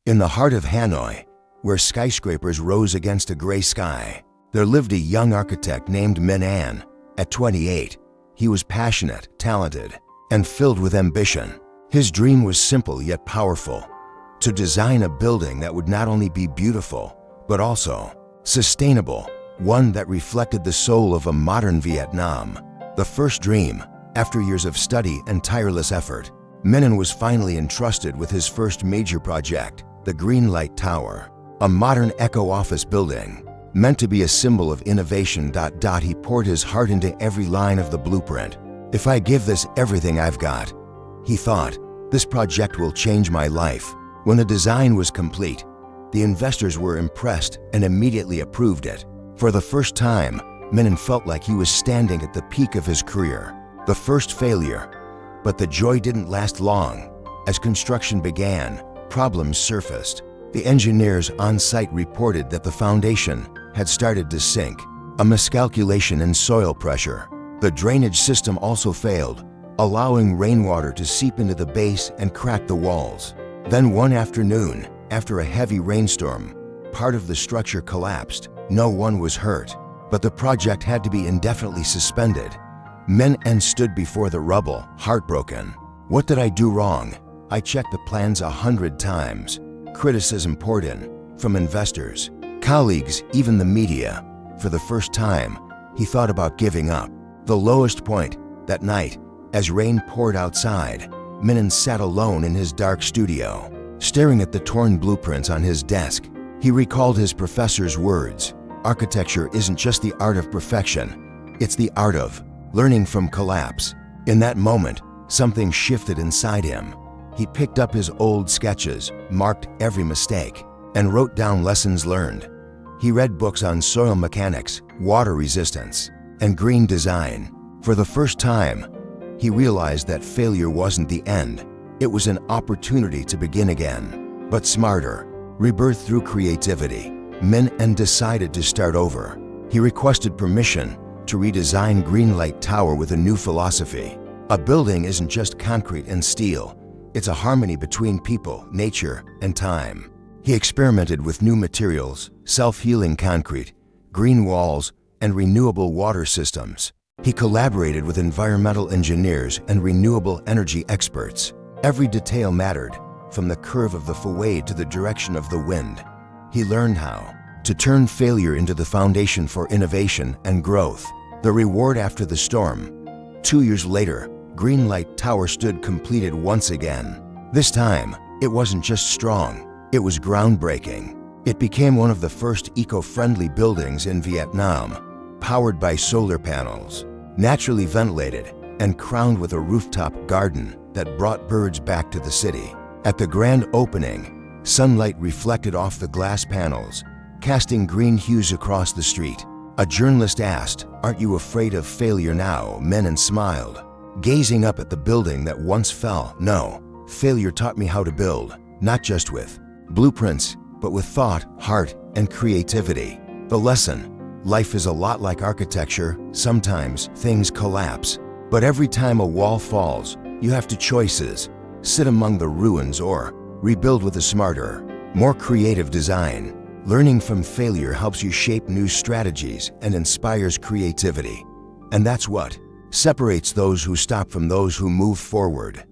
In the heart of Hanoi, where skyscrapers rose against a gray sky, there lived a young architect named Minh An. At 28, he was passionate, talented, and filled with ambition. His dream was simple yet powerful: to design a building that would not only be beautiful, but also sustainable, one that reflected the soul of a modern Vietnam. The first dream, after years of study and tireless effort, Minh An was finally entrusted with his first major project, the Green Light Tower, a modern eco-office building. Meant to be a symbol of innovation. He poured his heart into every line of the blueprint. "If I give this everything I've got," he thought, "this project will change my life." When the design was complete, the investors were impressed and immediately approved it. For the first time, Minh An felt like he was standing at the peak of his career. The first failure. But the joy didn't last long. As construction began, problems surfaced. The engineers on site reported that the foundation had started to sink, a miscalculation in soil pressure. The drainage system also failed, allowing rainwater to seep into the base and crack the walls. Then one afternoon, after a heavy rainstorm, part of the structure collapsed. No one was hurt, but the project had to be indefinitely suspended. Minh An stood before the rubble, heartbroken. "What did I do wrong? I checked the plans 100 times. Criticism poured in, from investors, colleagues, even the media. For the first time, he thought about giving up. The lowest point, that night, as rain poured outside, Minh An sat alone in his dark studio, staring at the torn blueprints on his desk. He recalled his professor's words: "Architecture isn't just the art of perfection, it's the art of learning from collapse." In that moment, something shifted inside him. He picked up his old sketches, marked every mistake, and wrote down lessons learned. He read books on soil mechanics, water resistance, and green design. For the first time, he realized that failure wasn't the end. It was an opportunity to begin again, but smarter. Rebirth through creativity. Minh An decided to start over. He requested permission to redesign Green Light Tower with a new philosophy. A building isn't just concrete and steel. It's a harmony between people, nature, and time. He experimented with new materials, self-healing concrete, green walls, and renewable water systems. He collaborated with environmental engineers and renewable energy experts. Every detail mattered, from the curve of the facade to the direction of the wind. He learned how to turn failure into the foundation for innovation and growth. The reward after the storm. 2 years later, Green Light Tower stood completed once again. This time, it wasn't just strong, it was groundbreaking. It became one of the first eco-friendly buildings in Vietnam, powered by solar panels, naturally ventilated, and crowned with a rooftop garden that brought birds back to the city. At the grand opening, sunlight reflected off the glass panels, casting green hues across the street. A journalist asked, "Aren't you afraid of failure now?" Minh An smiled, gazing up at the building that once fell. "No, failure taught me how to build, not just with blueprints, but with thought, heart, and creativity." The lesson: life is a lot like architecture. Sometimes things collapse, but every time a wall falls, you have two choices: sit among the ruins or rebuild with a smarter, more creative design. Learning from failure helps you shape new strategies and inspires creativity. And that's what separates those who stop from those who move forward.